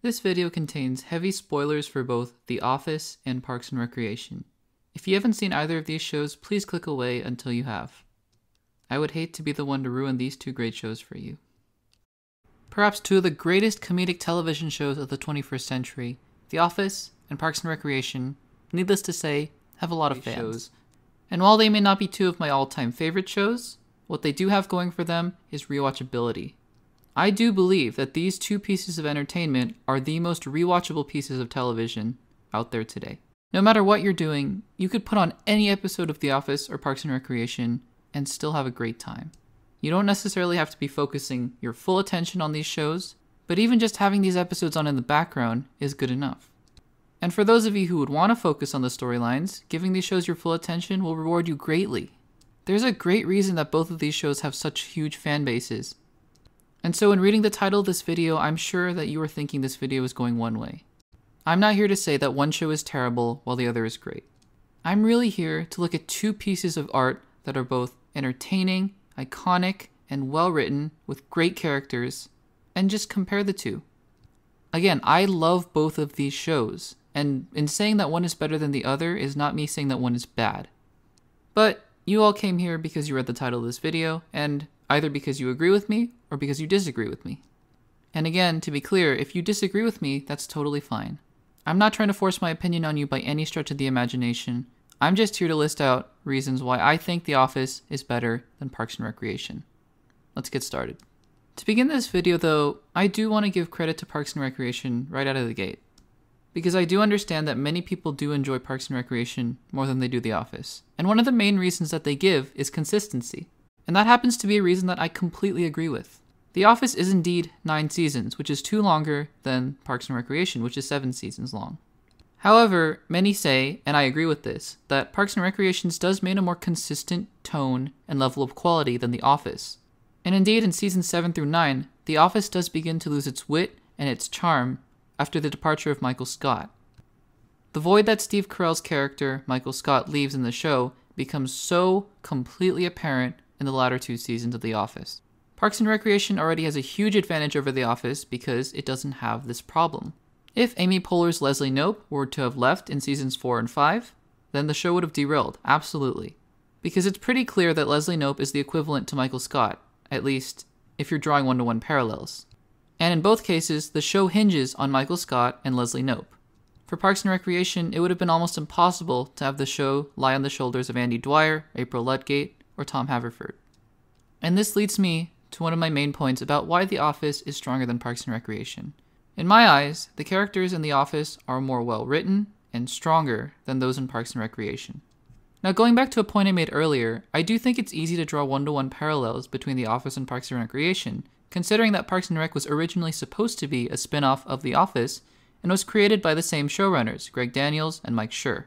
This video contains heavy spoilers for both The Office and Parks and Recreation. If you haven't seen either of these shows, please click away until you have. I would hate to be the one to ruin these two great shows for you. Perhaps two of the greatest comedic television shows of the 21st century, The Office and Parks and Recreation, needless to say, have a lot of fans. And while they may not be two of my all-time favorite shows, what they do have going for them is rewatchability. I do believe that these two pieces of entertainment are the most rewatchable pieces of television out there today. No matter what you're doing, you could put on any episode of The Office or Parks and Recreation and still have a great time. You don't necessarily have to be focusing your full attention on these shows, but even just having these episodes on in the background is good enough. And for those of you who would want to focus on the storylines, giving these shows your full attention will reward you greatly. There's a great reason that both of these shows have such huge fan bases. And so in reading the title of this video, I'm sure that you are thinking this video is going one way. I'm not here to say that one show is terrible while the other is great. I'm really here to look at two pieces of art that are both entertaining, iconic, and well written with great characters, and just compare the two. Again, I love both of these shows, and in saying that one is better than the other is not me saying that one is bad. But you all came here because you read the title of this video, and either because you agree with me or because you disagree with me. And again, to be clear, if you disagree with me, that's totally fine. I'm not trying to force my opinion on you by any stretch of the imagination. I'm just here to list out reasons why I think The Office is better than Parks and Recreation. Let's get started. To begin this video though, I do want to give credit to Parks and Recreation right out of the gate. Because I do understand that many people do enjoy Parks and Recreation more than they do The Office. And one of the main reasons that they give is consistency. And that happens to be a reason that I completely agree with. The Office is indeed 9 seasons, which is 2 longer than Parks and Recreation, which is 7 seasons long. However, many say, and I agree with this, that Parks and Recreations does maintain a more consistent tone and level of quality than The Office. And indeed, in seasons 7 through 9, The Office does begin to lose its wit and its charm after the departure of Michael Scott. The void that Steve Carell's character, Michael Scott, leaves in the show becomes so completely apparent in the latter 2 seasons of The Office. Parks and Recreation already has a huge advantage over The Office because it doesn't have this problem. If Amy Poehler's Leslie Knope were to have left in seasons 4 and 5, then the show would have derailed, absolutely. Because it's pretty clear that Leslie Knope is the equivalent to Michael Scott, at least if you're drawing one-to-one parallels. And in both cases, the show hinges on Michael Scott and Leslie Knope. For Parks and Recreation, it would have been almost impossible to have the show lie on the shoulders of Andy Dwyer, April Ludgate, or Tom Haverford. And this leads me to one of my main points about why The Office is stronger than Parks and Recreation. In my eyes, the characters in The Office are more well-written and stronger than those in Parks and Recreation. Now going back to a point I made earlier, I do think it's easy to draw one-to-one parallels between The Office and Parks and Recreation, considering that Parks and Rec was originally supposed to be a spin-off of The Office and was created by the same showrunners, Greg Daniels and Mike Schur.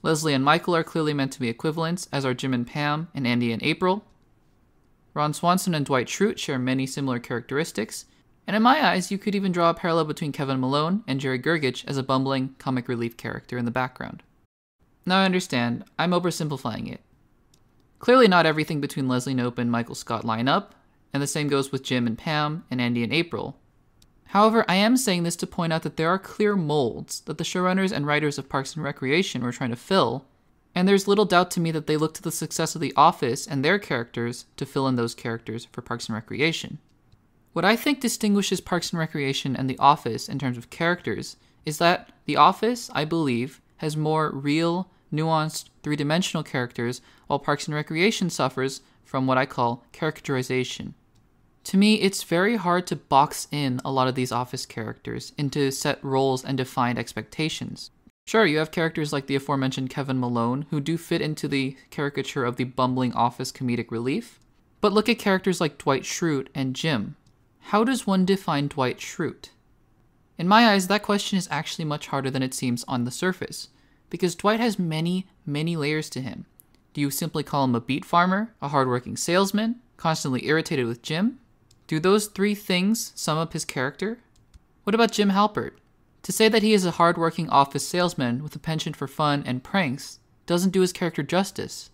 Leslie and Michael are clearly meant to be equivalents, as are Jim and Pam and Andy and April. Ron Swanson and Dwight Schrute share many similar characteristics, and in my eyes, you could even draw a parallel between Kevin Malone and Jerry Gergich as a bumbling comic relief character in the background. Now I understand, I'm oversimplifying it. Clearly not everything between Leslie Knope and Michael Scott line up, and the same goes with Jim and Pam and Andy and April. However, I am saying this to point out that there are clear molds that the showrunners and writers of Parks and Recreation were trying to fill, and there's little doubt to me that they looked to the success of The Office and their characters to fill in those characters for Parks and Recreation. What I think distinguishes Parks and Recreation and The Office in terms of characters is that The Office, I believe, has more real, nuanced, three-dimensional characters, while Parks and Recreation suffers from what I call characterization. To me, it's very hard to box in a lot of these Office characters into set roles and defined expectations. Sure, you have characters like the aforementioned Kevin Malone, who do fit into the caricature of the bumbling Office comedic relief, but look at characters like Dwight Schrute and Jim. How does one define Dwight Schrute? In my eyes, that question is actually much harder than it seems on the surface, because Dwight has many, many layers to him. Do you simply call him a beet farmer, a hardworking salesman, constantly irritated with Jim? Do those 3 things sum up his character? What about Jim Halpert? To say that he is a hardworking office salesman with a penchant for fun and pranks doesn't do his character justice.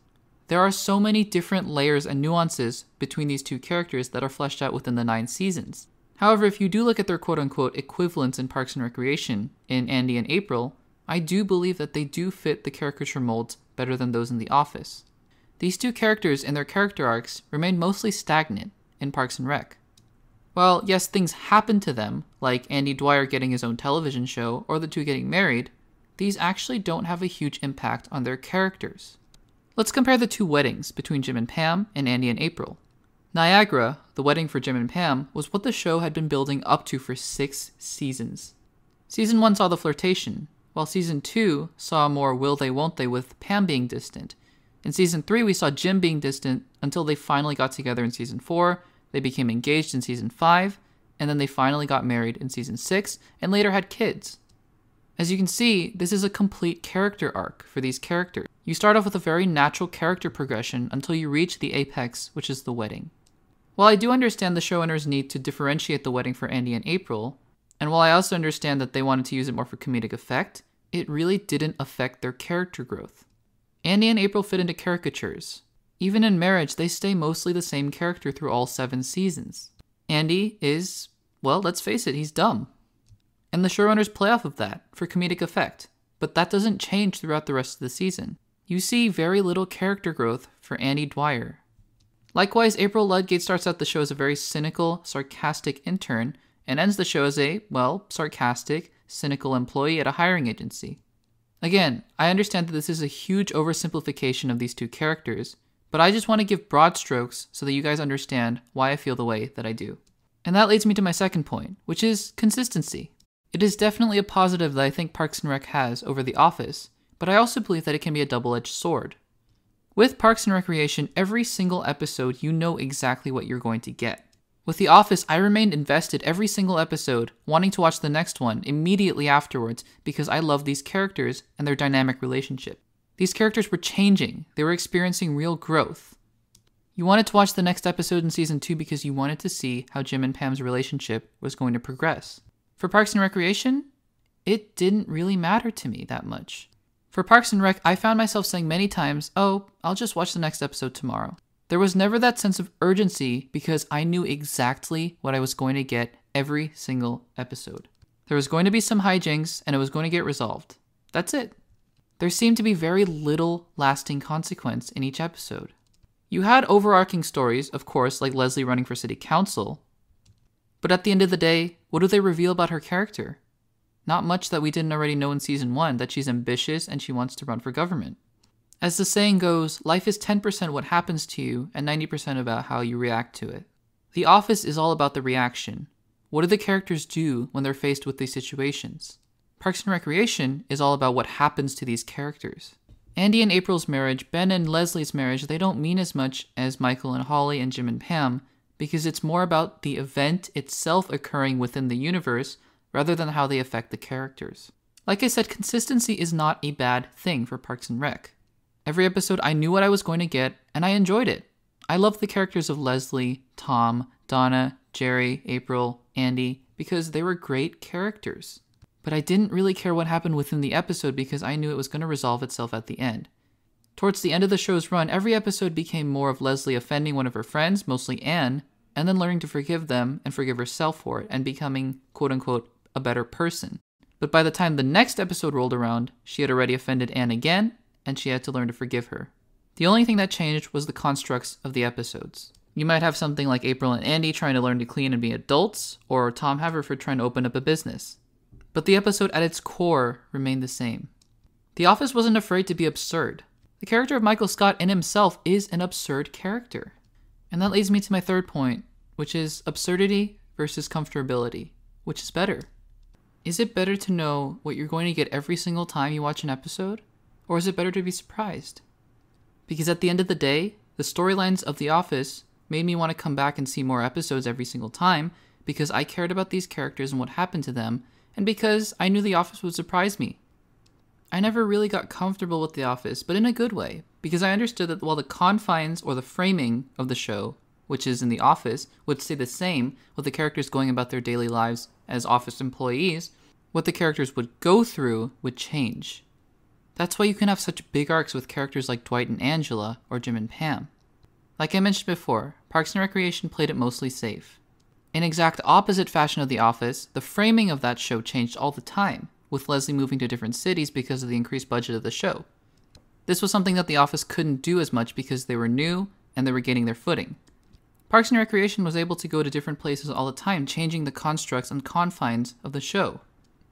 There are so many different layers and nuances between these two characters that are fleshed out within the 9 seasons. However, if you do look at their quote-unquote equivalents in Parks and Recreation in Andy and April, I do believe that they do fit the caricature molds better than those in The Office. These two characters and their character arcs remain mostly stagnant in Parks and Rec. While, yes, things happen to them, like Andy Dwyer getting his own television show or the two getting married, these actually don't have a huge impact on their characters. Let's compare the two weddings between Jim and Pam and Andy and April. Niagara, the wedding for Jim and Pam, was what the show had been building up to for 6 seasons. Season 1 saw the flirtation, while Season 2 saw more will they won't they with Pam being distant. In Season 3 we saw Jim being distant until they finally got together in Season 4, they became engaged in Season 5, and then they finally got married in Season 6, and later had kids. As you can see, this is a complete character arc for these characters. You start off with a very natural character progression until you reach the apex, which is the wedding. While I do understand the showrunners' need to differentiate the wedding for Andy and April, and while I also understand that they wanted to use it more for comedic effect, it really didn't affect their character growth. Andy and April fit into caricatures. Even in marriage, they stay mostly the same character through all 7 seasons. Andy is, well, let's face it, he's dumb. And the showrunners play off of that for comedic effect, but that doesn't change throughout the rest of the season. You see very little character growth for Andy Dwyer. Likewise, April Ludgate starts out the show as a very cynical, sarcastic intern, and ends the show as a, well, sarcastic, cynical employee at a hiring agency. Again, I understand that this is a huge oversimplification of these two characters, but I just want to give broad strokes so that you guys understand why I feel the way that I do. And that leads me to my second point, which is consistency. It is definitely a positive that I think Parks and Rec has over The Office, but I also believe that it can be a double-edged sword. With Parks and Recreation, every single episode you know exactly what you're going to get. With The Office, I remained invested every single episode, wanting to watch the next one immediately afterwards because I love these characters and their dynamic relationship. These characters were changing, they were experiencing real growth. You wanted to watch the next episode in Season 2 because you wanted to see how Jim and Pam's relationship was going to progress. For Parks and Recreation, it didn't really matter to me that much. For Parks and Rec, I found myself saying many times, oh, I'll just watch the next episode tomorrow. There was never that sense of urgency because I knew exactly what I was going to get every single episode. There was going to be some hijinks and it was going to get resolved. That's it. There seemed to be very little lasting consequence in each episode. You had overarching stories, of course, like Leslie running for city council, but at the end of the day, what do they reveal about her character? Not much that we didn't already know in Season 1, that she's ambitious and she wants to run for government. As the saying goes, life is 10% what happens to you and 90% about how you react to it. The Office is all about the reaction. What do the characters do when they're faced with these situations? Parks and Recreation is all about what happens to these characters. Andy and April's marriage, Ben and Leslie's marriage, they don't mean as much as Michael and Holly and Jim and Pam because it's more about the event itself occurring within the universe rather than how they affect the characters. Like I said, consistency is not a bad thing for Parks and Rec. Every episode I knew what I was going to get and I enjoyed it. I loved the characters of Leslie, Tom, Donna, Jerry, April, Andy because they were great characters. But I didn't really care what happened within the episode because I knew it was going to resolve itself at the end. Towards the end of the show's run, every episode became more of Leslie offending one of her friends, mostly Anne, and then learning to forgive them and forgive herself for it and becoming, quote-unquote, a better person. But by the time the next episode rolled around, she had already offended Anne again, and she had to learn to forgive her. The only thing that changed was the constructs of the episodes. You might have something like April and Andy trying to learn to clean and be adults, or Tom Haverford trying to open up a business. But the episode at its core remained the same. The Office wasn't afraid to be absurd. The character of Michael Scott in himself is an absurd character. And that leads me to my third point, which is absurdity versus comfortability. Which is better? Is it better to know what you're going to get every single time you watch an episode? Or is it better to be surprised? Because at the end of the day, the storylines of The Office made me want to come back and see more episodes every single time because I cared about these characters and what happened to them, and because I knew The Office would surprise me. I never really got comfortable with The Office, but in a good way, because I understood that while the confines or the framing of the show, which is in The Office, would stay the same with the characters going about their daily lives as office employees, what the characters would go through would change. That's why you can have such big arcs with characters like Dwight and Angela, or Jim and Pam. Like I mentioned before, Parks and Recreation played it mostly safe. In exact opposite fashion of The Office, the framing of that show changed all the time, with Leslie moving to different cities because of the increased budget of the show. This was something that The Office couldn't do as much because they were new and they were getting their footing. Parks and Recreation was able to go to different places all the time, changing the constructs and confines of the show.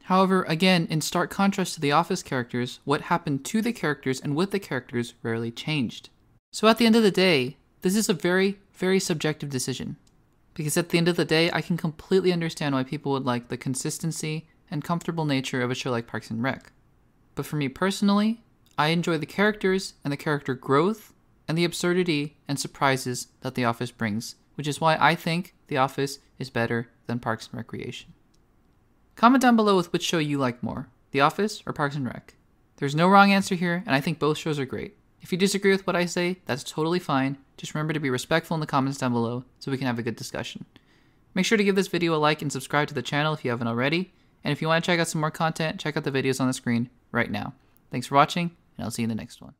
However, again, in stark contrast to The Office characters, what happened to the characters and with the characters rarely changed. So at the end of the day, this is a very, very subjective decision. Because at the end of the day, I can completely understand why people would like the consistency and comfortable nature of a show like Parks and Rec. But for me personally, I enjoy the characters and the character growth and the absurdity and surprises that The Office brings, which is why I think The Office is better than Parks and Recreation. Comment down below with which show you like more, The Office or Parks and Rec. There's no wrong answer here, and I think both shows are great. If you disagree with what I say, that's totally fine. Just remember to be respectful in the comments down below so we can have a good discussion. Make sure to give this video a like and subscribe to the channel if you haven't already. And if you want to check out some more content, check out the videos on the screen right now. Thanks for watching, and I'll see you in the next one.